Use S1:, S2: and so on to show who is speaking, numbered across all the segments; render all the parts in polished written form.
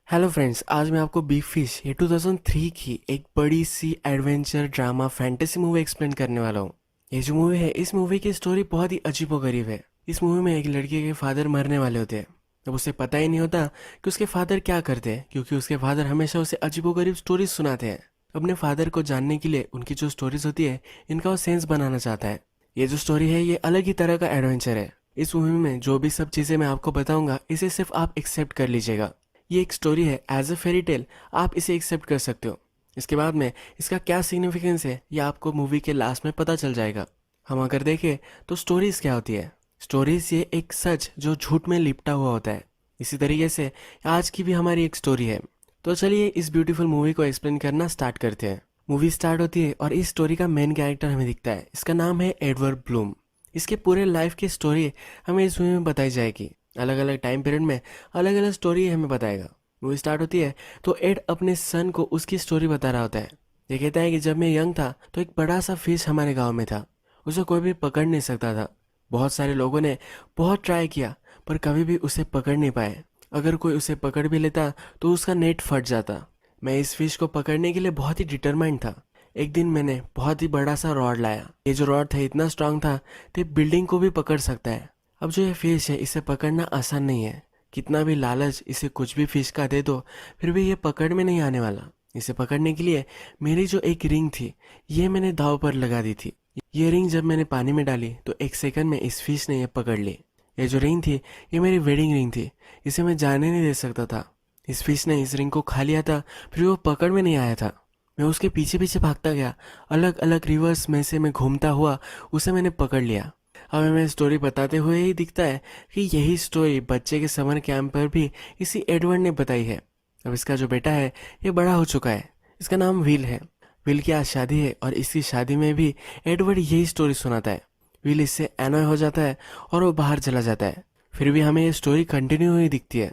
S1: Hello friends, आज मैं आपको बिग फिश ये 2003 की एक बड़ी सी adventure drama fantasy movie explain करने वाला हूँ। ये जो मूवी है, इस मूवी की स्टोरी बहुत ही अजीबोगरीब है। इस मूवी में एक लड़के के फादर मरने वाले होते हैं। अब उसे पता ही नहीं होता कि उसके फादर क्या करते हैं, क्योंकि उसके फादर हमेशा उसे अजीबोगरीब स्टोरीज सुनाते हैं। अपने फादर को जानने के लिए उनकी जो स्टोरीज होती है, इनका वो सेंस बनाना चाहता है। ये जो स्टोरी है, ये अलग ही तरह का एडवेंचर है। इस मूवी में जो भी सब चीज़ें मैं आपको बताऊंगा, इसे सिर्फ आप एक्सेप्ट कर लीजिएगा। ये एक स्टोरी है, एज अ फेरी टेल आप इसे एक्सेप्ट कर सकते हो। इसके बाद में इसका क्या सिग्निफिकेंस है, ये आपको मूवी के लास्ट में पता चल जाएगा। हम अगर देखें तो स्टोरीज क्या होती है। स्टोरीज ये एक सच जो झूठ में लिपटा हुआ होता है। इसी तरीके से आज की भी हमारी एक स्टोरी है। तो चलिए इस ब्यूटीफुल मूवी को एक्सप्लेन करना स्टार्ट करते हैं। मूवी स्टार्ट होती है और इस स्टोरी का मेन कैरेक्टर हमें दिखता है। इसका नाम है एडवर्ड ब्लूम। इसके पूरे लाइफ की स्टोरी हमें इस मूवी में बताई जाएगी। अलग अलग टाइम पीरियड में अलग अलग स्टोरी हमें बताएगा। मूवी स्टार्ट होती है तो एड अपने सन को उसकी स्टोरी बता रहा होता है। ये कहता है कि जब मैं यंग था तो एक बड़ा सा फिश हमारे गांव में था। उसे कोई भी पकड़ नहीं सकता था। बहुत सारे लोगों ने बहुत ट्राई किया, पर कभी भी उसे पकड़ नहीं पाए। अगर कोई उसे पकड़ भी लेता तो उसका नेट फट जाता। मैं इस फिश को पकड़ने के लिए बहुत ही डिटरमाइंड था। एक दिन मैंने बहुत ही बड़ा सा रॉड लाया। ये जो रॉड था इतना स्ट्रांग था कि बिल्डिंग को भी पकड़ सकता है। अब जो ये फिश है, इसे पकड़ना आसान नहीं है। कितना भी लालच इसे कुछ भी फिश का दे दो, फिर भी ये पकड़ में नहीं आने वाला। इसे पकड़ने के लिए मेरी जो एक रिंग थी, ये मैंने दाव पर लगा दी थी। ये रिंग जब मैंने पानी में डाली तो एक सेकंड में इस फिश ने ये पकड़ ली। ये जो रिंग थी, ये मेरी वेडिंग रिंग थी। इसे मैं जाने नहीं दे सकता था। इस फिश ने इस रिंग को खा लिया था, फिर वो पकड़ में नहीं आया था। मैं उसके पीछे पीछे भागता गया। अलग अलग रिवर्स में से मैं घूमता हुआ उसे मैंने पकड़ लिया। हमें मैं स्टोरी बताते हुए ही दिखता है कि यही स्टोरी बच्चे के समर कैंप पर भी इसी एडवर्ड ने बताई है। अब इसका जो बेटा है, ये बड़ा हो चुका है। इसका नाम विल है। विल की आज शादी है और इसकी शादी में भी एडवर्ड यही स्टोरी सुनाता है। विल इससे एनॉय हो जाता है और वो बाहर चला जाता है। फिर भी हमें ये स्टोरी कंटिन्यू हुई दिखती है।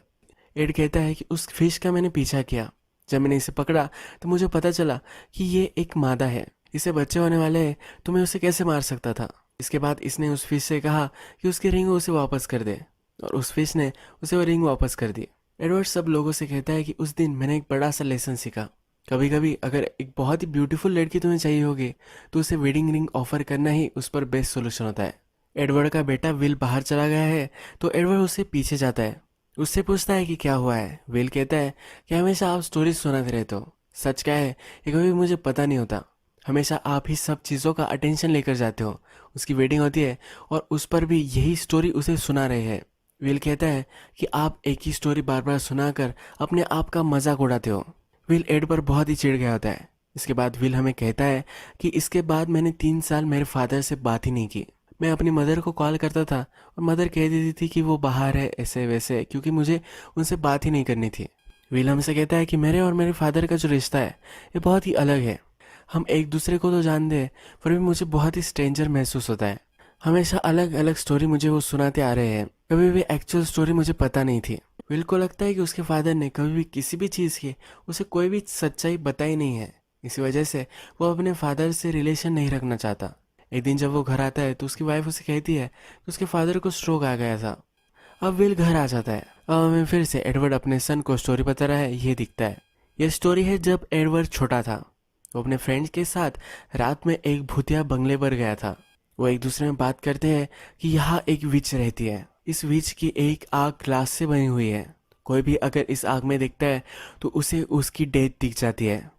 S1: एड कहता है कि उस फिश का मैंने पीछा किया। जब मैंने इसे पकड़ा तो मुझे पता चला कि ये एक मादा है। इसे बच्चे होने वाले हैं, तो मैं उसे कैसे मार सकता था। इसके बाद इसने उस फिश से कहा कि उसकी रिंग उसे वापस कर दे, और उस फिश ने उसे वो रिंग वापस कर दी। एडवर्ड सब लोगों से कहता है कि उस दिन मैंने एक बड़ा सा लेसन सीखा। कभी कभी अगर एक बहुत ही ब्यूटीफुल लड़की तुम्हें चाहिए होगी, तो उसे वेडिंग रिंग ऑफर करना ही उस पर बेस्ट सोल्यूशन होता है। एडवर्ड का बेटा विल बाहर चला गया है, तो एडवर्ड उससे पीछे जाता है। उससे पूछता है कि क्या हुआ है। विल कहता है कि हमेशा आप स्टोरीज सुनाते रहते हो। सच क्या है, ये कभी मुझे पता नहीं होता। हमेशा आप ही सब चीज़ों का अटेंशन लेकर जाते हो। उसकी वेडिंग होती है और उस पर भी यही स्टोरी उसे सुना रहे हैं। विल कहता है कि आप एक ही स्टोरी बार बार सुनाकर अपने आप का मजाक उड़ाते हो। विल एड पर बहुत ही चिढ़ गया होता है। इसके बाद विल हमें कहता है कि इसके बाद मैंने 3 साल मेरे फादर से बात ही नहीं की। मैं अपनी मदर को कॉल करता था और मदर कह देती थी कि वो बाहर है, ऐसे वैसे, क्योंकि मुझे उनसे बात ही नहीं करनी थी। विल हमसे कहता है कि मेरे और मेरे फादर का जो रिश्ता है, ये बहुत ही अलग है। हम एक दूसरे को तो जानते हैं, पर भी मुझे बहुत ही स्ट्रेंजर महसूस होता है। हमेशा अलग अलग स्टोरी मुझे वो सुनाते आ रहे हैं। कभी भी एक्चुअल स्टोरी मुझे पता नहीं थी। विल को लगता है कि उसके फादर ने कभी भी किसी भी चीज़ की उसे कोई भी सच्चाई बताई नहीं है। इसी वजह से वो अपने फादर से रिलेशन नहीं रखना चाहता। एक दिन जब वो घर आता है तो उसकी वाइफ उसे कहती है कि उसके फादर को स्ट्रोक आ गया था। अब विल घर आ जाता है। अब हमें फिर से एडवर्ड अपने सन को स्टोरी बता रहा है, ये दिखता है। यह स्टोरी है जब एडवर्ड छोटा था। वो अपने फ्रेंड्स के साथ रात में एक भूतिया बंगले पर गया था। वो एक दूसरे में बात करते हैं कि यहाँ एक विच रहती है। इस विच की एक आग ग्लास से बनी हुई है। कोई भी अगर इस आग में दिखता है तो उसे उसकी डेथ दिख जाती है।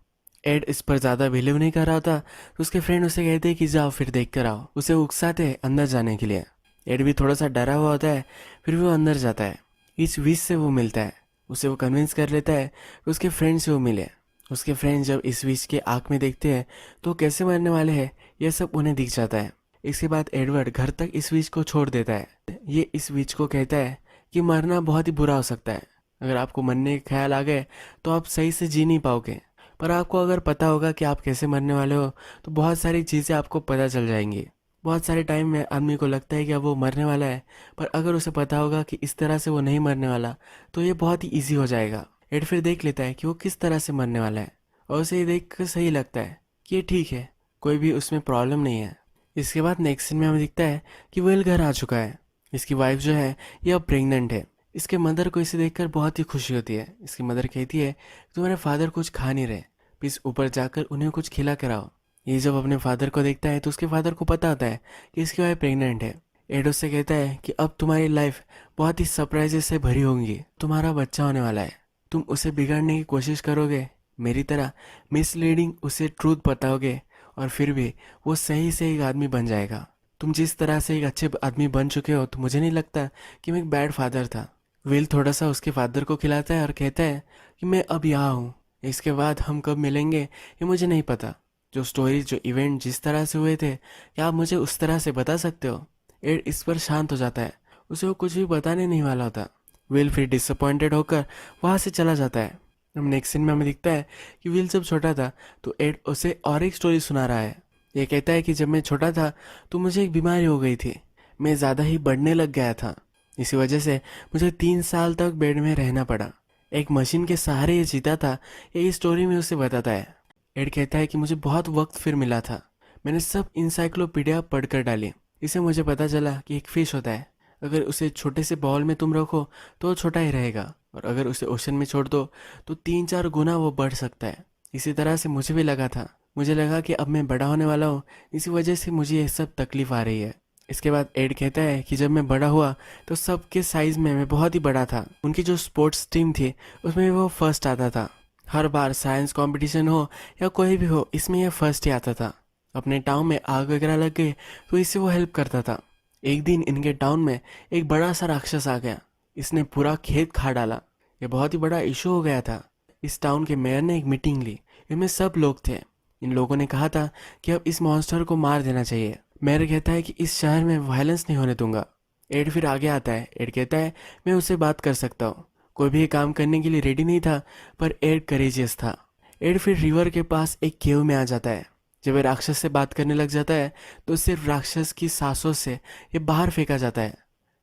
S1: एड इस पर ज़्यादा बिलीव नहीं कर रहा था, तो उसके फ्रेंड उसे कहते हैं कि जाओ फिर देख कर आओ। उसे उकसाते हैं अंदर जाने के लिए। एड भी थोड़ा सा डरा हुआ होता है, फिर वो अंदर जाता है। इस विश से वो मिलता है। उसे वो कन्विंस कर लेता है कि उसके फ्रेंड से वो मिले। उसके फ्रेंड जब इस विश के आँख में देखते हैं तो कैसे मरने वाले हैं, यह सब उन्हें दिख जाता है। इसके बाद एडवर्ड घर तक इस विच को छोड़ देता है। ये इस विच को कहता है कि मरना बहुत ही बुरा हो सकता है। अगर आपको मरने के ख्याल आ गए तो आप सही से जी नहीं पाओगे। पर आपको अगर पता होगा कि आप कैसे मरने वाले हो, तो बहुत सारी चीज़ें आपको पता चल जाएंगी। बहुत सारे टाइम में आदमी को लगता है कि अब वो मरने वाला है, पर अगर उसे पता होगा कि इस तरह से वो नहीं मरने वाला, तो ये बहुत ही ईजी हो जाएगा। एड फिर देख लेता है कि वो किस तरह से मरने वाला है, और उसे ये देख कर सही लगता है कि ये ठीक है, कोई भी उसमें प्रॉब्लम नहीं है। इसके बाद नेक्स्ट सीन में हमें दिखता है कि विल घर आ चुका है। इसकी वाइफ जो है, ये अब प्रेग्नेंट है। इसके मदर को इसे देखकर बहुत ही खुशी होती है। इसकी मदर कहती है तुम्हारे फादर कुछ खा नहीं रहे, प्लीज ऊपर जाकर उन्हें कुछ खिला कर आओ। ये जब अपने फादर को देखता है तो उसके फादर को पता होता है कि इसकी वाइफ प्रेग्नेंट है। एड उससे कहता है कि अब तुम्हारी लाइफ बहुत ही सरप्राइजेस से भरी होंगी, तुम्हारा बच्चा होने वाला है, तुम उसे बिगाड़ने की कोशिश करोगे, मेरी तरह मिसलीडिंग उसे ट्रूथ बताओगे और फिर भी वो सही से एक आदमी बन जाएगा। तुम जिस तरह से एक अच्छे आदमी बन चुके हो तो मुझे नहीं लगता कि मैं एक बैड फादर था। विल थोड़ा सा उसके फादर को खिलाता है और कहता है कि मैं अब यहाँ हूँ, इसके बाद हम कब मिलेंगे ये मुझे नहीं पता। जो स्टोरी जो इवेंट जिस तरह से हुए थे क्या आप मुझे उस तरह से बता सकते हो। एड इस पर शांत हो जाता है, उसे वो कुछ भी बताने नहीं वाला होता। विल फिर डिसअपॉइंटेड होकर वहाँ से चला जाता है। अब नेक्स्ट सीन में हमें दिखता है कि विल जब छोटा था तो एड उसे और एक स्टोरी सुना रहा है। ये कहता है कि जब मैं छोटा था तो मुझे एक बीमारी हो गई थी, मैं ज़्यादा ही बढ़ने लग गया था, इसी वजह से मुझे 3 साल तक बेड में रहना पड़ा, एक मशीन के सहारे ये जीता था, ये इस स्टोरी में उसे बताता है। एड कहता है कि मुझे बहुत वक्त फिर मिला था, मैंने सब इंसाइक्लोपीडिया पढ़कर डाली, इसे मुझे पता चला कि एक फिश होता है, अगर उसे छोटे से बॉल में तुम रखो तो वो छोटा ही रहेगा, और अगर उसे ओशन में छोड़ दो तो 3-4 गुना वो बढ़ सकता है। इसी तरह से मुझे भी लगा था, मुझे लगा कि अब मैं बड़ा होने वाला हूँ, इसी वजह से मुझे ये सब तकलीफ आ रही है। इसके बाद एड कहता है कि जब मैं बड़ा हुआ तो सबके साइज में मैं बहुत ही बड़ा था, उनकी जो स्पोर्ट्स टीम थी उसमें वो फर्स्ट आता था, हर बार साइंस कंपटीशन हो या कोई भी हो इसमें यह फर्स्ट ही आता था। अपने टाउन में आग वगैरह लग गई तो इससे वो हेल्प करता था। एक दिन इनके टाउन में एक बड़ा सा राक्षस आ गया, इसने पूरा खेत खा डाला, ये बहुत ही बड़ा इशू हो गया था। इस टाउन के मेयर ने एक मीटिंग ली, इनमें सब लोग थे। इन लोगों ने कहा था कि अब इस मॉन्स्टर को मार देना चाहिए। मेयर कहता है कि इस शहर में वायलेंस नहीं होने दूंगा। एड फिर आगे आता है, एड कहता है मैं उससे बात कर सकता हूँ। कोई भी काम करने के लिए रेडी नहीं था पर एड करेजियस था। एड फिर रिवर के पास एक केव में आ जाता है। जब ये राक्षस से बात करने लग जाता है तो सिर्फ राक्षस की सांसों से ये बाहर फेंका जाता है।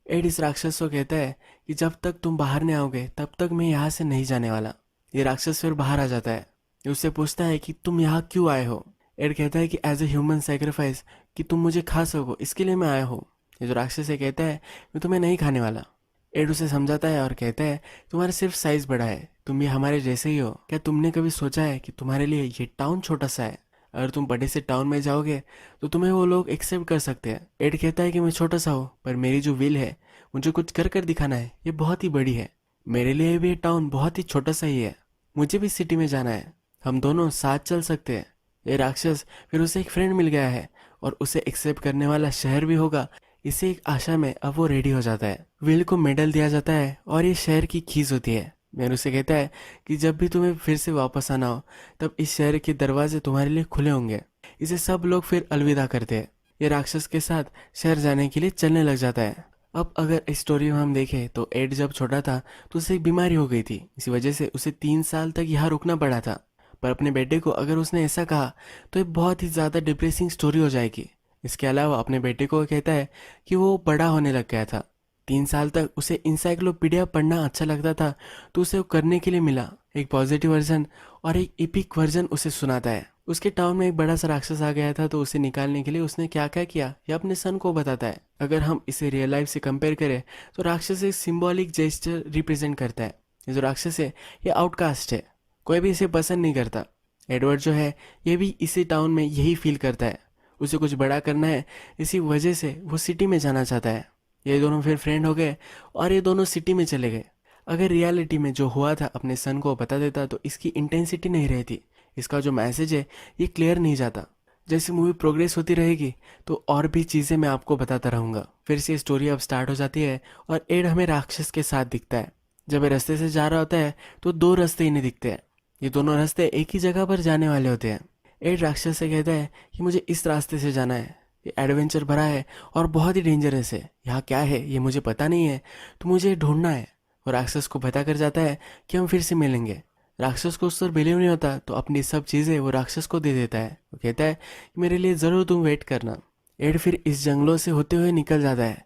S1: एड इस राक्षस को कहता है कि जब तक तुम बाहर नहीं आओगे तब तक मैं यहाँ से नहीं जाने वाला। ये राक्षस फिर बाहर आ जाता है, ये उससे पूछता है कि तुम यहाँ क्यों आए हो। एड कहता है कि एज ए ह्यूमन सेक्रीफाइस, कि तुम मुझे खा सको इसके लिए मैं आया हूँ। ये जो राक्षस है कहता है मैं तुम्हें नहीं खाने वाला। एड उसे समझाता है और कहता है तुम्हारा सिर्फ साइज बड़ा है, तुम भी हमारे जैसे ही हो, क्या तुमने कभी सोचा है कि तुम्हारे लिए ये टाउन छोटा सा है, अगर तुम बड़े से टाउन में जाओगे तो तुम्हें वो लोग एक्सेप्ट कर सकते हैं। एड कहता है कि मैं छोटा सा हूँ पर मेरी जो विल है, मुझे कुछ कर कर दिखाना है, ये बहुत ही बड़ी है, मेरे लिए भी ये टाउन बहुत ही छोटा सा ही है, मुझे भी सिटी में जाना है, हम दोनों साथ चल सकते हैं। ये राक्षस फिर उसे एक फ्रेंड मिल गया है और उसे एक्सेप्ट करने वाला शहर भी होगा, इसे एक आशा में अब वो रेडी हो जाता है। विल को मेडल दिया जाता है और ये शहर की खीस होती है। मैन उसे कहता है कि जब भी तुम्हें फिर से वापस आना हो तब इस शहर के दरवाजे तुम्हारे लिए खुले होंगे। इसे सब लोग फिर अलविदा करते हैं। ये राक्षस के साथ शहर जाने के लिए चलने लग जाता है। अब अगर इस स्टोरी में हम देखें तो एड जब छोटा था तो उसे एक बीमारी हो गई थी, इसी वजह से उसे 3 साल तक यहाँ रुकना पड़ा था। पर अपने बेटे को अगर उसने ऐसा कहा तो ये बहुत ही ज़्यादा डिप्रेसिंग स्टोरी हो जाएगी। इसके अलावा अपने बेटे को कहता है कि वो बड़ा होने लग गया था, 3 साल तक उसे इंसाइक्लोपीडिया पढ़ना अच्छा लगता था तो उसे वो करने के लिए मिला, एक पॉजिटिव वर्जन और एक इपिक वर्जन उसे सुनाता है। उसके टाउन में एक बड़ा सा राक्षस आ गया था तो उसे निकालने के लिए उसने क्या क्या किया ये अपने सन को बताता है। अगर हम इसे रियल लाइफ से कंपेयर करें तो राक्षस एक सिंबॉलिक जेस्चर रिप्रेजेंट करता है। ये जो राक्षस है ये आउटकास्ट है, कोई भी इसे पसंद नहीं करता। एडवर्ड जो है ये भी इसी टाउन में यही फील करता है, उसे कुछ बड़ा करना है, इसी वजह से वो सिटी में जाना चाहता है। ये दोनों फिर फ्रेंड हो गए और ये दोनों सिटी में चले गए। अगर रियलिटी में जो हुआ था अपने सन को बता देता तो इसकी इंटेंसिटी नहीं रहती, इसका जो मैसेज है ये क्लियर नहीं जाता। जैसे मूवी प्रोग्रेस होती रहेगी तो और भी चीज़ें मैं आपको बताता रहूँगा। फिर से स्टोरी अब स्टार्ट हो जाती है और एड हमें राक्षस के साथ दिखता है। जब ये रास्ते से जा रहा होता है तो 2 रास्ते इन्हें दिखते हैं, ये दोनों रास्ते एक ही जगह पर जाने वाले होते हैं। एड राक्षस से कहता है कि मुझे इस रास्ते से जाना है, ये एडवेंचर भरा है और बहुत ही डेंजरस है, यहाँ क्या है ये मुझे पता नहीं है तो मुझे ढूंढना है। और राक्षस को बता कर जाता है कि हम फिर से मिलेंगे। राक्षस को उस पर बिलीव नहीं होता तो अपनी सब चीज़ें वो राक्षस को दे देता है। वो कहता है कि मेरे लिए ज़रूर तुम वेट करना। एड फिर इस जंगलों से होते हुए निकल जाता है।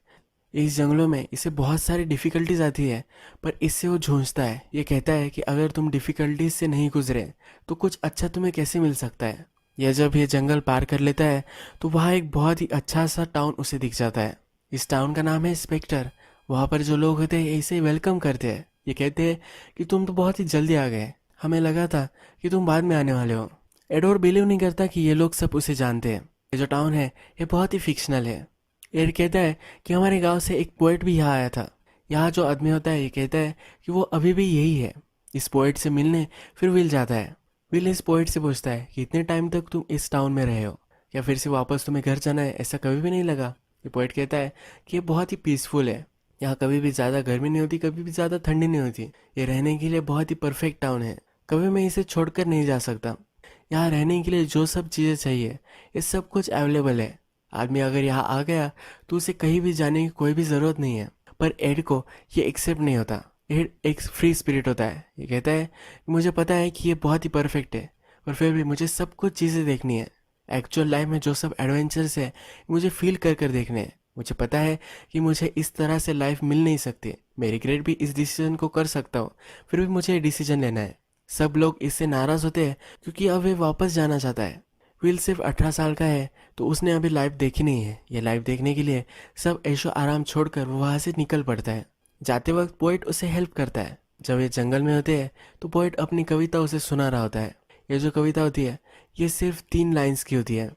S1: इस जंगलों में इसे बहुत सारी डिफ़िकल्टीज आती है पर इससे वो जूझता है। ये कहता है कि अगर तुम डिफ़िकल्टीज से नहीं गुजरे तो कुछ अच्छा तुम्हें कैसे मिल सकता है। यह जब ये जंगल पार कर लेता है तो वहाँ एक बहुत ही अच्छा सा टाउन उसे दिख जाता है। इस टाउन का नाम है स्पेक्टर वहाँ पर जो लोग होते हैं ऐसे वेलकम करते हैं, ये कहते हैं कि तुम तो बहुत ही जल्दी आ गए, हमें लगा था कि तुम बाद में आने वाले हो। एडोर बिलीव नहीं करता कि ये लोग सब उसे जानते हैं। ये जो टाउन है ये बहुत ही फिक्शनल है। एड कहता है कि हमारे गांव से एक पोएट भी यहाँ आया था। यहाँ जो आदमी होता है ये कहता है कि वो अभी भी यही है। इस पोएट से मिलने फिर विल जाता है। विल इस पोएट से पूछता है कि इतने टाइम तक तुम इस टाउन में रहे हो, क्या फिर से वापस तुम्हें घर जाना है? ऐसा कभी भी नहीं लगा? ये पोएट कहता है कि ये बहुत ही पीसफुल है, यहाँ कभी भी ज़्यादा गर्मी नहीं होती, कभी भी ज़्यादा ठंडी नहीं होती। ये रहने के लिए बहुत ही परफेक्ट टाउन है, कभी मैं इसे छोड़कर नहीं जा सकता। यहाँ रहने के लिए जो सब चीज़ें चाहिए ये सब कुछ अवेलेबल है। आदमी अगर यहाँ आ गया तो उसे कहीं भी जाने की कोई भी ज़रूरत नहीं है। पर एड को ये एक्सेप्ट नहीं होता। एड एक फ्री स्पिरिट होता है। ये कहता है कि मुझे पता है कि ये बहुत ही परफेक्ट है, पर फिर भी मुझे सब कुछ चीज़ें देखनी है। एक्चुअल लाइफ में जो सब एडवेंचर्स है मुझे फील कर कर देखने हैं। मुझे पता है कि मुझे इस तरह से लाइफ मिल नहीं सकती। मैं रिग्रेट भी इस डिसीजन को कर सकता हूँ, फिर भी मुझे डिसीजन लेना है। सब लोग इससे नाराज़ होते हैं क्योंकि अब वे वापस जाना चाहता है। विल सिर्फ 18 साल का है तो उसने अभी लाइफ देखी नहीं है। ये लाइफ देखने के लिए सब ऐशो आराम छोड़कर वो वहाँ से निकल पड़ता है। जाते वक्त पोइट उसे हेल्प करता है। जब ये जंगल में होते हैं तो पोइट अपनी कविता उसे सुना रहा होता है। ये जो कविता होती है ये सिर्फ 3 लाइन्स की होती है।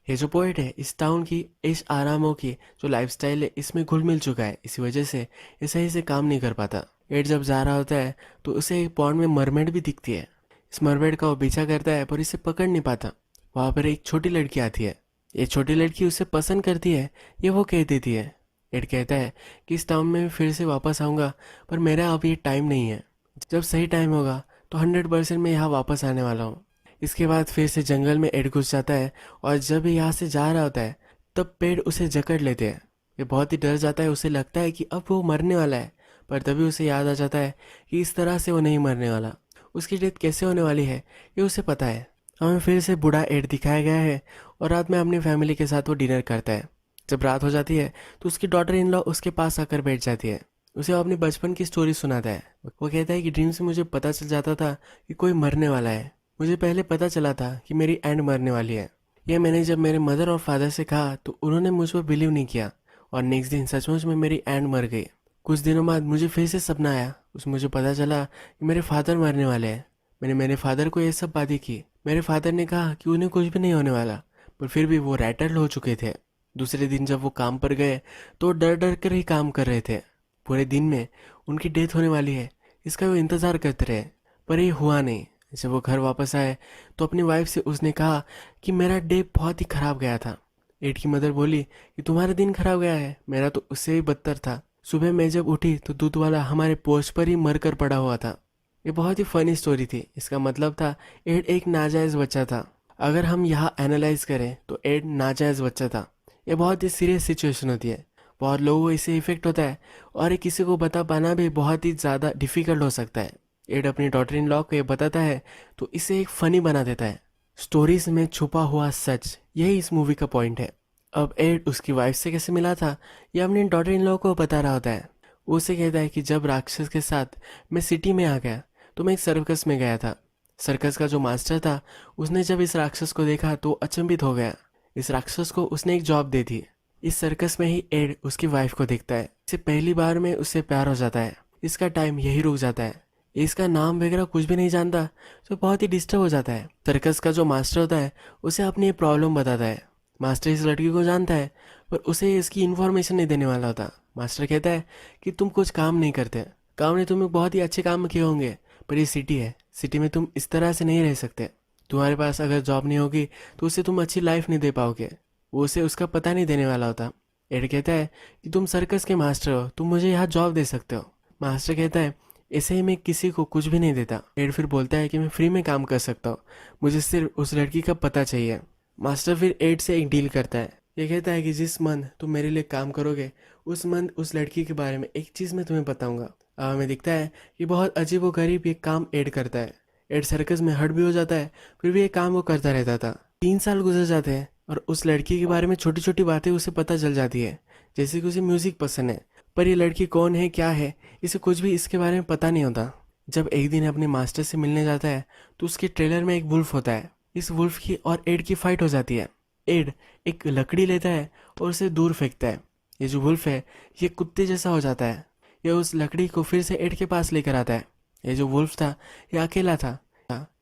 S1: ये जो पोइट है इस टाउन की ऐश आरामों की जो लाइफस्टाइल है इसमें घुल मिल चुका है। इसी वजह से ये सही से काम नहीं कर पाता। एड जब जा रहा होता है तो उसे एक पॉन्ड में मरमेड भी दिखती है। इस मरमेड का वो पीछा करता है पर इसे पकड़ नहीं पाता। वहाँ पर एक छोटी लड़की आती है। ये छोटी लड़की उसे पसंद करती है, ये वो कह देती है। एड कहता है कि इस टाउन में फिर से वापस आऊँगा, पर मेरा अब ये टाइम नहीं है। जब सही टाइम होगा तो 100% मैं यहाँ वापस आने वाला हूँ। इसके बाद फिर से जंगल में एड घुस जाता है और जब ये यहाँ से जा रहा होता है तब पेड़ उसे जकड़ लेते हैं। ये बहुत ही डर जाता है। उसे लगता है कि अब वो मरने वाला है, पर तभी उसे याद आ जाता है कि इस तरह से वो नहीं मरने वाला। उसकी डेथ कैसे होने वाली है ये उसे पता है। हमें फिर से बूढ़ा एड दिखाया गया है और रात में अपनी फैमिली के साथ वो डिनर करता है। जब रात हो जाती है तो उसकी डॉटर इन लॉ उसके पास आकर बैठ जाती है। उसे वो अपनी बचपन की स्टोरी सुनाता है। वो कहता है कि ड्रीम से मुझे पता चल जाता था कि कोई मरने वाला है। मुझे पहले पता चला था कि मेरी एंड मरने वाली है। यह मैंने जब मेरे मदर और फादर से कहा तो उन्होंने मुझ पर बिलीव नहीं किया और नेक्स्ट दिन सचमुच में मेरी एंड मर गई। कुछ दिनों बाद मुझे फिर से सपना आया। उसमें मुझे पता चला कि मेरे फादर मरने वाले हैं। मैंने मेरे फादर को ये सब बातें की। मेरे फादर ने कहा कि उन्हें कुछ भी नहीं होने वाला, पर फिर भी वो रैटल हो चुके थे। दूसरे दिन जब वो काम पर गए तो डर डर कर ही काम कर रहे थे। पूरे दिन में उनकी डेथ होने वाली है इसका वो इंतज़ार करते रहे, पर ये हुआ नहीं। जब वो घर वापस आए तो अपनी वाइफ से उसने कहा कि मेरा डे बहुत ही ख़राब गया था। एड की मदर बोली कि तुम्हारा दिन खराब गया है, मेरा तो उससे भी बदतर था। सुबह मैं जब उठी तो दूध वाला हमारे पोर्च पर ही मर कर पड़ा हुआ था। ये बहुत ही फनी स्टोरी थी। इसका मतलब था एड एक नाजायज़ बच्चा था। अगर हम यहाँ एनालाइज करें तो एड नाजायज़ बच्चा था। ये बहुत ही सीरियस सिचुएशन होती है। बहुत लोगों को इससे इफेक्ट होता है और ये किसी को बता पाना भी बहुत ही ज़्यादा डिफ़िकल्ट हो सकता है। एड अपनी डॉटर इन लॉ को ये बताता है तो इसे एक फ़नी बना देता है। स्टोरीज में छुपा हुआ सच, यही इस मूवी का पॉइंट है। अब एड उसकी वाइफ से कैसे मिला था ये अपनी डॉटर इन लॉ को बता रहा होता है। वो उसे कहता है कि जब राक्षस के साथ मैं सिटी में आ गया तो मैं एक सर्कस में गया था। सर्कस का जो मास्टर था उसने जब इस राक्षस को देखा तो अचंभित हो गया। इस राक्षस को उसने एक जॉब दे दी। इस सर्कस में ही एड उसकी वाइफ को देखता है। इसे पहली बार में उससे प्यार हो जाता है। इसका टाइम यही रुक जाता है। इसका नाम वगैरह कुछ भी नहीं जानता तो बहुत ही डिस्टर्ब हो जाता है। सर्कस का जो मास्टर होता है उसे अपनी प्रॉब्लम बताता है। मास्टर इस लड़की को जानता है पर उसे इसकी इन्फॉर्मेशन नहीं देने वाला होता। मास्टर कहता है कि तुम कुछ काम नहीं करते। काम ने तुम्हें बहुत ही अच्छे काम किए होंगे, पर ये सिटी है, सिटी में तुम इस तरह से नहीं रह सकते। तुम्हारे पास अगर जॉब नहीं होगी तो उससे तुम अच्छी लाइफ नहीं दे पाओगे। वो उसे उसका पता नहीं देने वाला होता। एड कहता है कि तुम सर्कस के मास्टर हो, तुम मुझे यहाँ जॉब दे सकते हो। मास्टर कहता है ऐसे ही मैं किसी को कुछ भी नहीं देता। एड फिर बोलता है कि मैं फ्री में काम कर सकता हूँ, मुझे सिर्फ उस लड़की का पता चाहिए। मास्टर फिर एड से एक डील करता है। ये कहता है कि जिस मंथ तुम मेरे लिए काम करोगे उस मंथ उस लड़की के बारे में एक चीज़ मैं तुम्हें बताऊंगा। अब हमें दिखता है कि बहुत अजीब व गरीब ये काम एड करता है। एड सर्कस में हर्ट भी हो जाता है, फिर भी ये काम वो करता रहता था। 3 साल गुजर जाते हैं और उस लड़की के बारे में छोटी छोटी बातें उसे पता चल जाती है, जैसे कि उसे म्यूज़िक पसंद है। पर ये लड़की कौन है, क्या है, इसे कुछ भी इसके बारे में पता नहीं होता। जब एक दिन अपने मास्टर से मिलने जाता है तो उसके ट्रेलर में एक वुल्फ होता है। इस वुल्फ की और एड की फाइट हो जाती है। एड एक लकड़ी लेता है और उसे दूर फेंकता है। ये जो वुल्फ है ये कुत्ते जैसा हो जाता है। ये उस लकड़ी को फिर से एड के पास लेकर आता है। ये जो वुल्फ था ये अकेला था,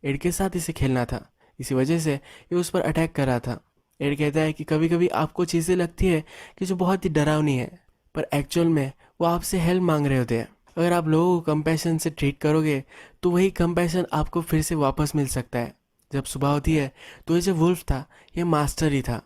S1: एड के साथ इसे खेलना था, इसी वजह से ये उस पर अटैक कर रहा था। एड कहता है कि कभी कभी आपको चीज़ें लगती है कि जो बहुत ही डरावनी है, पर एक्चुअल में वो आपसे हेल्प मांग रहे होते हैं। अगर आप लोगों को कंपैशन से ट्रीट करोगे तो वही कंपैशन आपको फिर से वापस मिल सकता है। जब सुबह होती है तो ये जो वुल्फ था ये मास्टर ही था।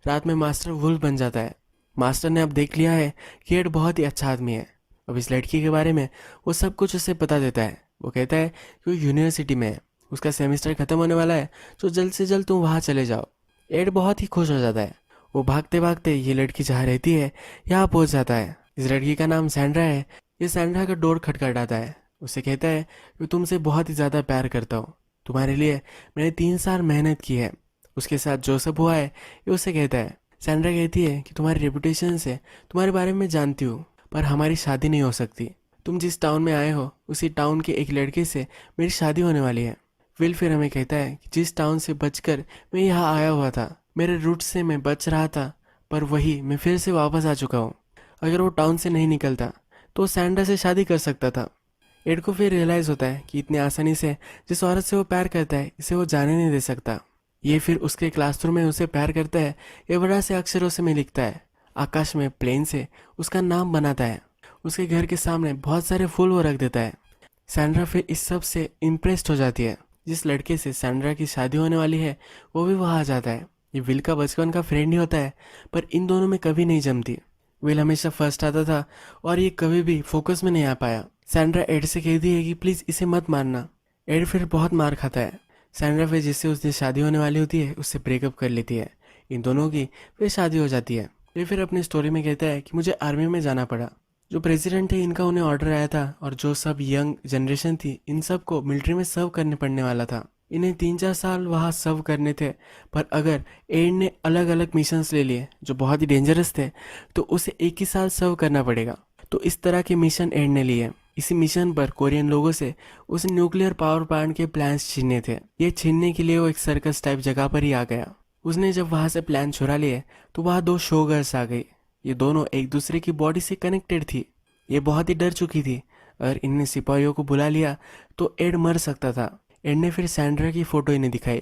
S1: रात में मास्टर वुल्फ बन जाता है। मास्टर ने अब देख लिया है कि एड बहुत ही अच्छा आदमी है। अब इस लड़की के बारे में वो सब कुछ उसे बता देता है। वो कहता है कि वो यूनिवर्सिटी में है, उसका सेमेस्टर ख़त्म होने वाला है, तो जल्द से जल्द तुम वहाँ चले जाओ। एड बहुत ही खुश हो जाता है। वो भागते भागते ये लड़की जहाँ रहती है यहाँ पहुँच जाता है। इस लड़की का नाम सैंड्रा है। ये सैंड्रा का डोर खटखटाता है। उसे कहता है कि तुमसे बहुत ही ज़्यादा प्यार करता हूँ, तुम्हारे लिए मैंने 3 साल मेहनत की है। उसके साथ जो सब हुआ है ये उसे कहता है। सैंड्रा कहती है कि तुम्हारी रेपुटेशन से तुम्हारे बारे में जानती हूँ, पर हमारी शादी नहीं हो सकती। तुम जिस टाउन में आए हो उसी टाउन के एक लड़के से मेरी शादी होने वाली है। विल फिर हमें कहता है कि जिस टाउन से बचकर मैं यहाँ आया हुआ था, मेरे रूट से मैं बच रहा था, पर वही मैं फिर से वापस आ चुका हूँ। अगर वो टाउन से नहीं निकलता तो सैंड्रा से शादी कर सकता था। एड को फिर रियलाइज़ होता है कि इतनी आसानी से जिस औरत से वो प्यार करता है इसे वो जाने नहीं दे सकता। ये फिर उसके क्लासरूम में उसे प्यार करता है। ये बड़ा से अक्षरों से में लिखता है। आकाश में प्लेन से उसका नाम बनाता है। उसके घर के सामने बहुत सारे फूल वो रख देता है। सैंड्रा फिर इस सब से इम्प्रेस्ड हो जाती है। जिस लड़के से सैंड्रा की शादी होने वाली है वो भी वहाँ आ जाता है। ये विल का बचपन का फ्रेंड ही होता है, पर इन दोनों में कभी नहीं जमती। विल हमेशा फर्स्ट आता था और ये कभी भी फोकस में नहीं आ पाया। सैंड्रा एड से कहती है कि प्लीज़ इसे मत मारना। एड फिर बहुत मार खाता है। सैंड्रा फिर जिससे उसकी शादी होने वाली होती है उससे ब्रेकअप कर लेती है। इन दोनों की फिर शादी हो जाती है। ये फिर अपनी स्टोरी में कहता है कि मुझे आर्मी में जाना पड़ा। जो प्रेसिडेंट थे इनका उन्हें ऑर्डर आया था और जो सब यंग जनरेशन थी इन सब को मिलिट्री में सर्व करने पड़ने वाला था। इन्हें 3-4 साल वहाँ सर्व करने थे, पर अगर एड ने अलग अलग मिशंस ले लिए जो बहुत ही डेंजरस थे तो उसे एक ही साल सर्व करना पड़ेगा। तो इस तरह के मिशन एड ने लिए। इसी मिशन पर कोरियन लोगों से उसे न्यूक्लियर पावर प्लांट के प्लान्स छीनने थे। ये छीनने के लिए वो एक सर्कस टाइप जगह पर ही आ गया। उसने जब वहाँ से प्लान चुरा लिए तो वहाँ 2 शो गर्ल्स आ गई। ये दोनों एक दूसरे की बॉडी से कनेक्टेड थी। ये बहुत ही डर चुकी थी। अगर इनने सिपाहियों को बुला लिया तो एड मर सकता था। एड ने फिर सैंड्रा की फ़ोटो इन्हें दिखाई।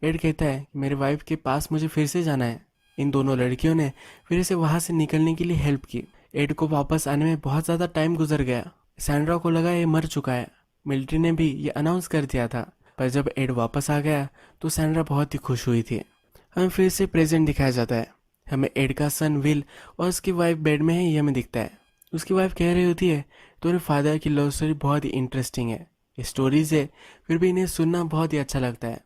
S1: एड कहता है कि मेरे वाइफ के पास मुझे फिर से जाना है। इन दोनों लड़कियों ने फिर इसे वहाँ से निकलने के लिए हेल्प की। एड को वापस आने में बहुत ज़्यादा टाइम गुजर गया। सैंड्रा को लगा ये मर चुका है। मिलिट्री ने भी ये अनाउंस कर दिया था, पर जब एड वापस आ गया तो सैंड्रा बहुत ही खुश हुई थी। हमें फिर से प्रेजेंट दिखाया जाता है। हमें एड का सन विल और उसकी वाइफ बेड में है ये हमें दिखता है। उसकी वाइफ कह रही होती है तुम्हारे फादर की लव स्टोरी बहुत ही इंटरेस्टिंग है। ये स्टोरीज है फिर भी इन्हें सुनना बहुत ही अच्छा लगता है।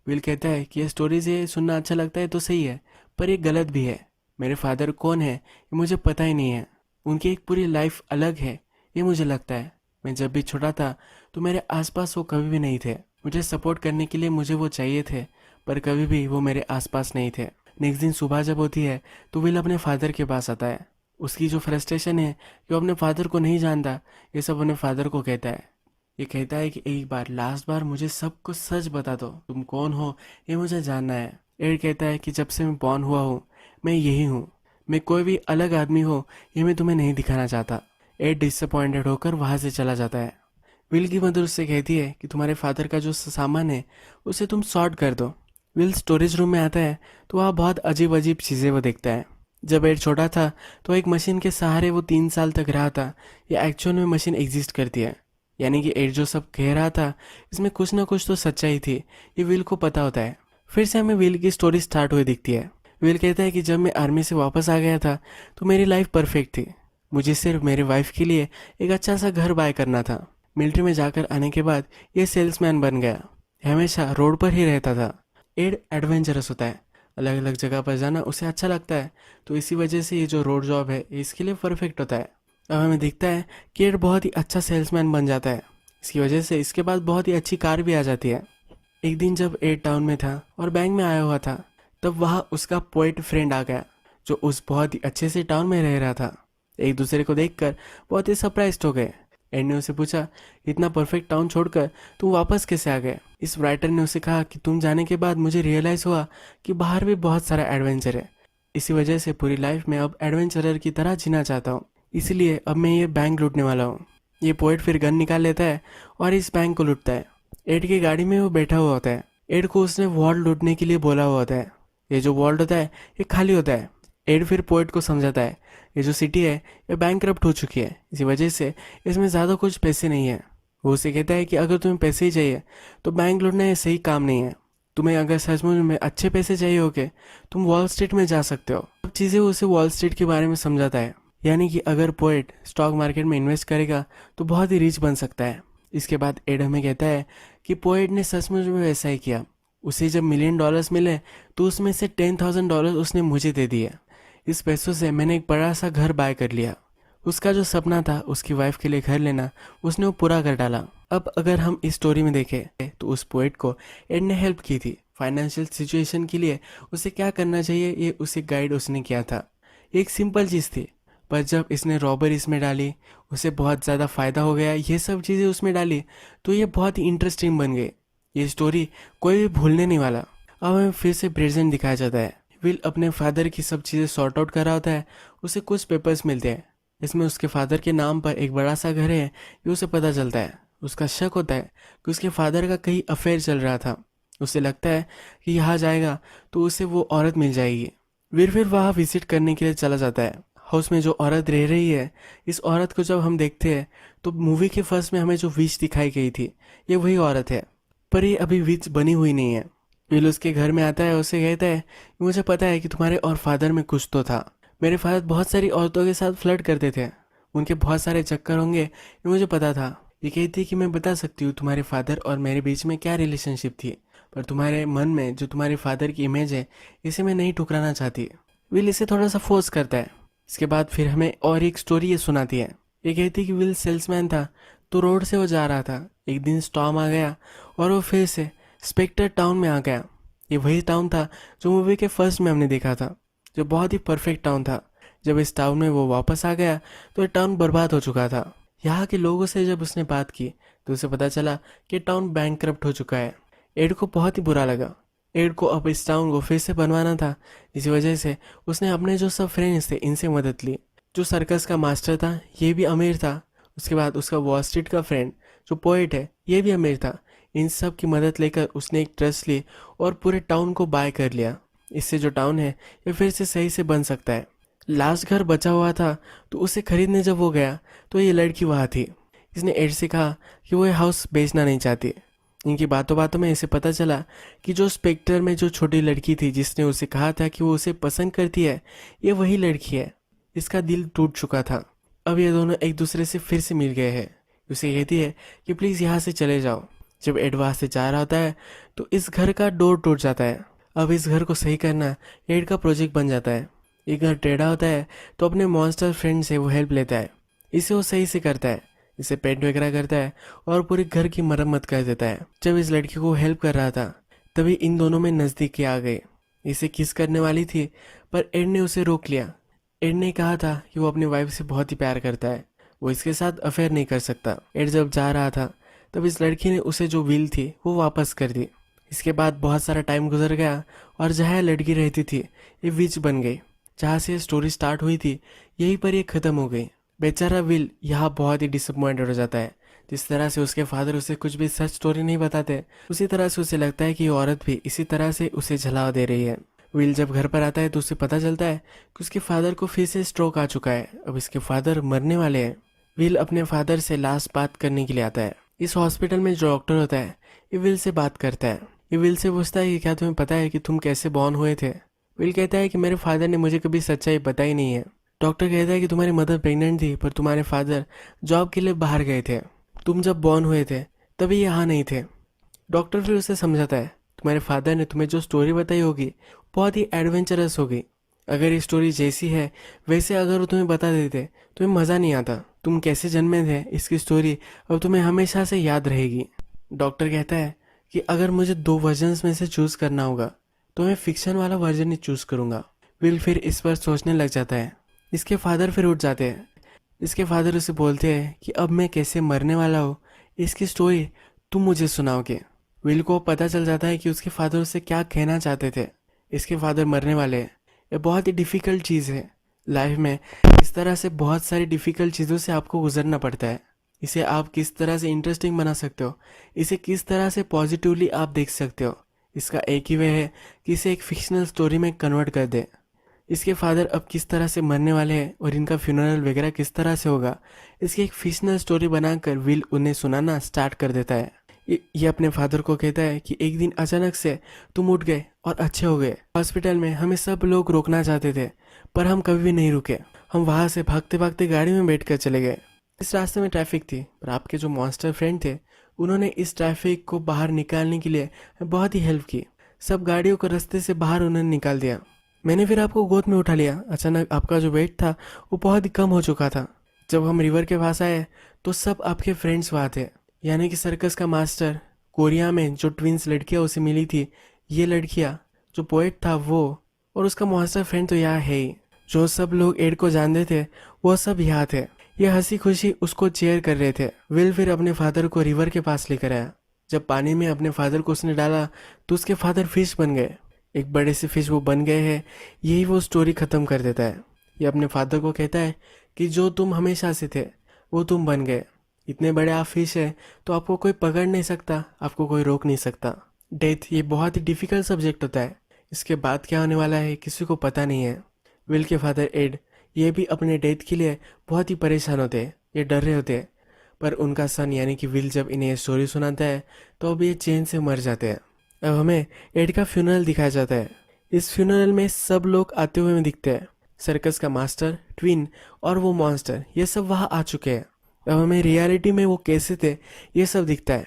S1: विल कहता है कि ये स्टोरीज है सुनना अच्छा लगता है तो सही है, पर ये गलत भी है। मेरे फादर कौन है ये मुझे पता ही नहीं है। उनकी एक पूरी लाइफ अलग है ये मुझे लगता है। मैं जब भी छोटा था तो मेरे आसपास वो कभी भी नहीं थे। मुझे सपोर्ट करने के लिए मुझे वो चाहिए थे, पर कभी भी वो मेरे आसपास नहीं थे। नेक्स्ट दिन सुबह जब होती है तो विल अपने फादर के पास आता है। उसकी जो फ्रस्ट्रेशन है कि वो अपने फादर को नहीं जानता ये सब अपने फादर को कहता है। ये कहता है कि एक बार लास्ट बार मुझे सब कुछ सच बता दो, तुम कौन हो ये मुझे जानना है। एड कहता है कि जब से मैं बॉर्न हुआ हूँ मैं यही हूँ। मैं कोई भी अलग आदमी हो ये मैं तुम्हें नहीं दिखाना चाहता। एड डिसअपॉइंटेड होकर वहाँ से चला जाता है। विल की मदर उससे कहती है कि तुम्हारे फादर का जो सामान है उसे तुम सॉर्ट कर दो। विल स्टोरेज रूम में आता है तो वहाँ बहुत अजीब अजीब चीज़ें वो देखता है। जब एड छोटा था तो एक मशीन के सहारे वो 3 साल तक रहा था। ये एक्चुअल में मशीन एग्जिस्ट करती है, यानी कि एड जो सब कह रहा था इसमें कुछ ना कुछ तो सच्चाई थी। ये विल को पता होता है। फिर से हमें विल की स्टोरी स्टार्ट हुई दिखती है। विल कहता है कि जब मैं आर्मी से वापस आ गया था तो मेरी लाइफ परफेक्ट थी। मुझे सिर्फ मेरे वाइफ के लिए एक अच्छा सा घर बाय करना था। मिलिट्री में जाकर आने के बाद ये सेल्समैन बन गया। हमेशा रोड पर ही रहता था। एड एडवेंचरस होता है, अलग अलग जगह पर जाना उसे अच्छा लगता है, तो इसी वजह से ये जो रोड जॉब है इसके लिए परफेक्ट होता है। अब हमें दिखता है कि एड बहुत ही अच्छा सेल्समैन बन जाता है। इसकी वजह से इसके बाद बहुत ही अच्छी कार भी आ जाती है। एक दिन जब एड टाउन में था और बैंक में आया हुआ था तब वहाँ उसका पोएट फ्रेंड आ गया जो उस बहुत ही अच्छे से टाउन में रह रहा था। एक दूसरे को देखकर बहुत ही सरप्राइज्ड हो गए। एड ने उसे पूछा इतना परफेक्ट टाउन छोड़कर तुम वापस कैसे आ गए। इस राइटर ने उसे कहा कि तुम जाने के बाद मुझे रियलाइज़ हुआ कि बाहर भी बहुत सारा एडवेंचर है। इसी वजह से पूरी लाइफ में अब एडवेंचरर की तरह जीना चाहता हूँ, इसीलिए अब मैं ये बैंक लूटने वाला हूँ। ये पोएट फिर गन निकाल लेता है और इस बैंक को लूटता है। एड की गाड़ी में वो बैठा हुआ होता है। एड को उसने वॉल्ट लूटने के लिए बोला हुआ होता है। ये जो वॉल्ट होता है ये खाली होता है। एड फिर पोएट को समझाता है ये जो सिटी है ये बैंकरप्ट हो चुकी है, इसी वजह से इसमें ज़्यादा कुछ पैसे नहीं है। वो उसे कहता है कि अगर तुम्हें पैसे ही चाहिए तो बैंक लूटना ये सही काम नहीं है। तुम्हें अगर सचमुच में अच्छे पैसे चाहिए होगे तुम वॉल स्ट्रीट में जा सकते हो। सब चीज़ें उसे वॉल स्ट्रीट के बारे में समझाता है, यानी कि अगर पोएट स्टॉक मार्केट में इन्वेस्ट करेगा तो बहुत ही रिच बन सकता है। इसके बाद एड हमें कहता है कि पोएट ने सचमुच में वैसा ही किया। उसे जब $1,000,000 मिले तो उसमें से $10,000 उसने मुझे दे दिए। इस पैसों से मैंने एक बड़ा सा घर बाय कर लिया। उसका जो सपना था उसकी वाइफ के लिए घर लेना, उसने वो पूरा कर डाला। अब अगर हम इस स्टोरी में देखें तो उस पोएट को एड ने हेल्प की थी। फाइनेंशियल सिचुएशन के लिए उसे क्या करना चाहिए ये उसे गाइड उसने किया था। एक सिंपल चीज़ थी, पर जब इसने रॉबर इसमें डाली उसे बहुत ज़्यादा फ़ायदा हो गया। ये सब चीज़ें उसमें डाली तो ये बहुत ही इंटरेस्टिंग बन गई। ये स्टोरी कोई भी भूलने नहीं वाला। अब हमें फिर से प्रेजेंट दिखाया जाता है। विल अपने फादर की सब चीज़ें सॉर्ट आउट कर रहा होता है। उसे कुछ पेपर्स मिलते हैं, इसमें उसके फादर के नाम पर एक बड़ा सा घर है, ये उसे पता चलता है। उसका शक होता है कि उसके फादर का कहीं अफेयर चल रहा था। उसे लगता है कि यहाँ जाएगा तो उसे वो औरत मिल जाएगी। वीर फिर वहाँ विजिट करने के लिए चला जाता है। हाउस में जो औरत रह रही है, इस औरत को जब हम देखते हैं तो मूवी के फर्स्ट में हमें जो विच दिखाई गई थी ये वही औरत है, पर ये अभी विच बनी हुई नहीं है। विल उसके घर में आता है, उसे कहता है कि मुझे पता है कि तुम्हारे और फादर में कुछ तो था। मेरे फादर बहुत सारी औरतों के साथ फ्लर्ट करते थे, उनके बहुत सारे चक्कर होंगे ये मुझे पता था। ये कहती है कि मैं बता सकती हूँ तुम्हारे फादर और मेरे बीच में क्या रिलेशनशिप थी, पर तुम्हारे मन में जो तुम्हारे फादर की इमेज है इसे मैं नहीं ठुकराना चाहती। विल इसे थोड़ा सा फोर्स करता है। इसके बाद फिर हमें और एक स्टोरी ये सुनाती है। ये कहती है कि विल सेल्समैन था तो रोड से वो जा रहा था। एक दिन स्टॉर्म आ गया और वो फिर से स्पेक्टर टाउन में आ गया। ये वही टाउन था जो मूवी के फर्स्ट में हमने देखा था, जो बहुत ही परफेक्ट टाउन था। जब इस टाउन में वो वापस आ गया तो ये टाउन बर्बाद हो चुका था। यहाँ के लोगों से जब उसने बात की तो उसे पता चला कि टाउन बैंकक्रप्ट हो चुका है। एड को बहुत ही बुरा लगा। एड को अब इस टाउन को फिर से बनवाना था, इसी वजह से उसने अपने जो सब फ्रेंड्स थे इनसे मदद ली। जो सर्कस का मास्टर था ये भी अमीर था। उसके बाद उसका वॉल स्ट्रीट का फ्रेंड जो पोएट है ये भी अमीर था। इन सब की मदद लेकर उसने एक ट्रस्ट ली और पूरे टाउन को बाय कर लिया। इससे जो टाउन है ये फिर से सही से बन सकता है। लास्ट घर बचा हुआ था तो उसे खरीदने जब वो गया तो ये लड़की वहाँ थी। इसने एड से कहा कि वो ये हाउस बेचना नहीं चाहती। इनकी बातों बातों में इसे पता चला कि जो स्पेक्टर में जो छोटी लड़की थी जिसने उसे कहा था कि वो उसे पसंद करती है, ये वही लड़की है। इसका दिल टूट चुका था। अब ये दोनों एक दूसरे से फिर से मिल गए हैं। उसे कहती है कि प्लीज़ यहाँ से चले जाओ। जब एड वहाँ से जा रहा होता है तो इस घर का डोर टूट जाता है। अब इस घर को सही करना एड का प्रोजेक्ट बन जाता है। ये घर टेढ़ा होता है तो अपने मॉन्स्टर फ्रेंड से वो हेल्प लेता है। इसे वो सही से करता है, इसे पेंट वगैरह करता है और पूरे घर की मरम्मत कर देता है। जब इस लड़की को हेल्प कर रहा था तभी इन दोनों में नज़दीकी आ गई। इसे किस करने वाली थी पर एड ने उसे रोक लिया। एड ने कहा था कि वो अपनी वाइफ से बहुत ही प्यार करता है, वो इसके साथ अफेयर नहीं कर सकता। एड जब जा रहा था तब इस लड़की ने उसे जो विल थी वो वापस कर दी। इसके बाद बहुत सारा टाइम गुजर गया और जहाँ लड़की रहती थी ये विच बन गई। जहाँ से स्टोरी स्टार्ट हुई थी यहीं पर ये ख़त्म हो गई। बेचारा विल यहाँ बहुत ही डिसअपॉइंटेड हो जाता है। जिस तरह से उसके फादर उसे कुछ भी सच स्टोरी नहीं बताते उसी तरह से उसे लगता है कि ये औरत भी इसी तरह से उसे झला दे रही है। विल जब घर पर आता है तो उसे पता चलता है कि उसके फादर को फिर से स्ट्रोक आ चुका है। अब इसके फादर मरने वाले हैं। विल अपने फादर से लास्ट बात करने के लिए आता है। इस हॉस्पिटल में जो डॉक्टर होता है ये विल से बात करता है। ये विल से पूछता है कि क्या तुम्हें पता है कि तुम कैसे बॉर्न हुए थे। विल कहता है कि मेरे फादर ने मुझे कभी सच्चाई बताई नहीं है। डॉक्टर कहता है कि तुम्हारी मदर प्रेग्नेंट थी पर तुम्हारे फादर जॉब के लिए बाहर गए थे। तुम जब बॉर्न हुए थे तभी यहाँ नहीं थे। डॉक्टर फिर उसे समझाता है तुम्हारे फादर ने तुम्हें जो स्टोरी बताई होगी बहुत ही एडवेंचरस होगी। अगर ये स्टोरी जैसी है वैसे अगर वो तुम्हें बता देते तुम्हें मज़ा नहीं आता। तुम कैसे जन्मे थे इसकी स्टोरी अब तुम्हें हमेशा से याद रहेगी। डॉक्टर कहता है कि अगर मुझे 2 वर्जन्स में से चूज़ करना होगा तो मैं फिक्शन वाला वर्जन ही चूज़ करूँगा। विल फिर इस पर सोचने लग जाता है। इसके फादर फिर उठ जाते हैं। इसके फादर उसे बोलते हैं कि अब मैं कैसे मरने वाला हूँ इसकी स्टोरी तुम मुझे सुनाओगे। विल को पता चल जाता है कि उसके फादर उससे क्या कहना चाहते थे। इसके फादर मरने वाले हैं, ये बहुत ही डिफ़िकल्ट चीज़ है लाइफ में। इस तरह से बहुत सारी डिफ़िकल्ट चीज़ों से आपको गुजरना पड़ता है। इसे आप किस तरह से इंटरेस्टिंग बना सकते हो, इसे किस तरह से पॉजिटिवली आप देख सकते हो, इसका एक ही वे है कि इसे एक फिक्शनल स्टोरी में कन्वर्ट कर दे। इसके फादर अब किस तरह से मरने वाले हैं और इनका फ्यूनरल वगैरह किस तरह से होगा, इसकी एक फिक्शनल स्टोरी बनाकर विल उन्हें सुनाना स्टार्ट कर देता है। ये अपने फादर को कहता है कि एक दिन अचानक से तुम उठ गए और अच्छे हो गए। हॉस्पिटल में हमें सब लोग रोकना चाहते थे पर हम कभी भी नहीं रुके। हम वहाँ से भागते भागते गाड़ी में बैठ कर चले गए। इस रास्ते में ट्रैफिक थी पर आपके जो मॉन्स्टर फ्रेंड थे उन्होंने इस ट्रैफिक को बाहर निकालने के लिए बहुत ही हेल्प की। सब गाड़ियों को रास्ते से बाहर उन्होंने निकाल दिया। मैंने फिर आपको गोद में उठा लिया। अचानक आपका जो वेट था वो बहुत ही कम हो चुका था। जब हम रिवर के पास आए तो सब आपके फ्रेंड्स वहाँ थे, यानी कि सर्कस का मास्टर, कोरिया में जो ट्विंस लड़कियाँ उसे मिली थी ये लड़कियाँ, जो पोएट था वो, और उसका मॉन्स्टर फ्रेंड तो यहाँ है ही। जो सब लोग एड को जानते थे वो सब यहाँ थे। ये हंसी खुशी उसको चेयर कर रहे थे। विल फिर अपने फादर को रिवर के पास लेकर आया। जब पानी में अपने फादर को उसने डाला तो उसके फादर फिश बन गए। एक बड़े से फिश वो बन गए हैं। यही वो स्टोरी ख़त्म कर देता है। ये अपने फादर को कहता है कि जो तुम हमेशा से थे वो तुम बन गए। इतने बड़े आप फिश है तो आपको कोई पकड़ नहीं सकता, आपको कोई रोक नहीं सकता। डेथ ये बहुत ही डिफ़िकल्ट सब्जेक्ट होता है। इसके बाद क्या होने वाला है किसी को पता नहीं है। विल के फादर एड ये भी अपने डेथ के लिए बहुत ही परेशान होते हैं, ये डर रहे होते हैं। पर उनका सन यानी कि विल जब इन्हें स्टोरी सुनाता है तो अब ये चैन से मर जाते हैं। अब हमें एड का फ्यूनरल दिखाया जाता है। इस फ्यूनरल में सब लोग आते हुए दिखते हैं। सर्कस का मास्टर, ट्विन और वो मॉन्स्टर ये सब वहाँ आ चुके हैं। अब हमें रियलिटी में वो कैसे थे ये सब दिखता है।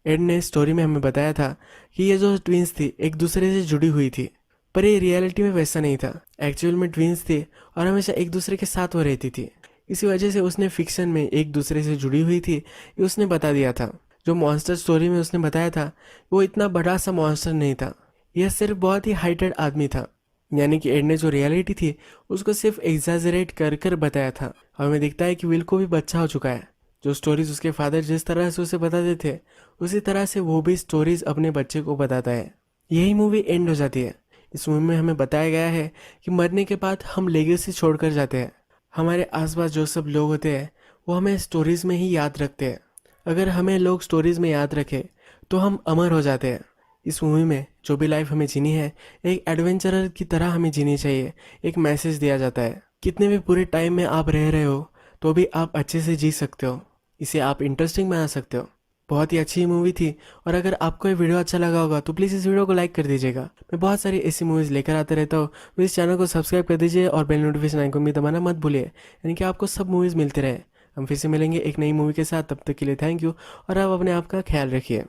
S1: एड ने स्टोरी में हमें बताया था कि ये जो ट्विंस थी एक दूसरे से जुड़ी हुई थी, पर ये रियलिटी में वैसा नहीं था। एक्चुअल में ट्विंस थी और हमेशा एक दूसरे के साथ वो रहती थी। इसी वजह से उसने फिक्शन में एक दूसरे से जुड़ी हुई थी ये उसने बता दिया था। जो मॉन्स्टर स्टोरी में उसने बताया था वो इतना बड़ा सा मॉन्स्टर नहीं था, यह सिर्फ बहुत ही हाइटेड आदमी था। यानी कि एड ने जो रियलिटी थी उसको सिर्फ एग्जैजरेट कर कर बताया था। हमें दिखता है कि विल को भी बच्चा हो चुका है। जो स्टोरीज उसके फादर जिस तरह से उसे बताते थे उसी तरह से वो भी स्टोरीज अपने बच्चे को बताता है। यही मूवी एंड हो जाती है। इस मूवी में हमें बताया गया है कि मरने के बाद हम लेगेसी छोड़कर जाते हैं। हमारे आसपास जो सब लोग होते हैं वो हमें स्टोरीज में ही याद रखते हैं। अगर हमें लोग स्टोरीज में याद रखें तो हम अमर हो जाते हैं। इस मूवी में जो भी लाइफ हमें जीनी है एक एडवेंचरर की तरह हमें जीनी चाहिए। एक मैसेज दिया जाता है कितने भी पूरे टाइम में आप रह रहे हो तो भी आप अच्छे से जी सकते हो। इसे आप इंटरेस्टिंग बना सकते हो। बहुत ही अच्छी मूवी थी। और अगर आपको ये वीडियो अच्छा लगा होगा तो प्लीज़ इस वीडियो को लाइक कर दीजिएगा। मैं बहुत सारी ऐसी मूवीज़ लेकर आते रहता हूँ तो इस चैनल को सब्सक्राइब कर दीजिए और बेल नोटिफिकेशन आइकन भी दबाना मत भूलिए, यानी कि आपको सब मूवीज़ मिलते रहे। हम फिर से मिलेंगे एक नई मूवी के साथ। तब तक के लिए थैंक यू और आप अपने आप का ख्याल रखिए।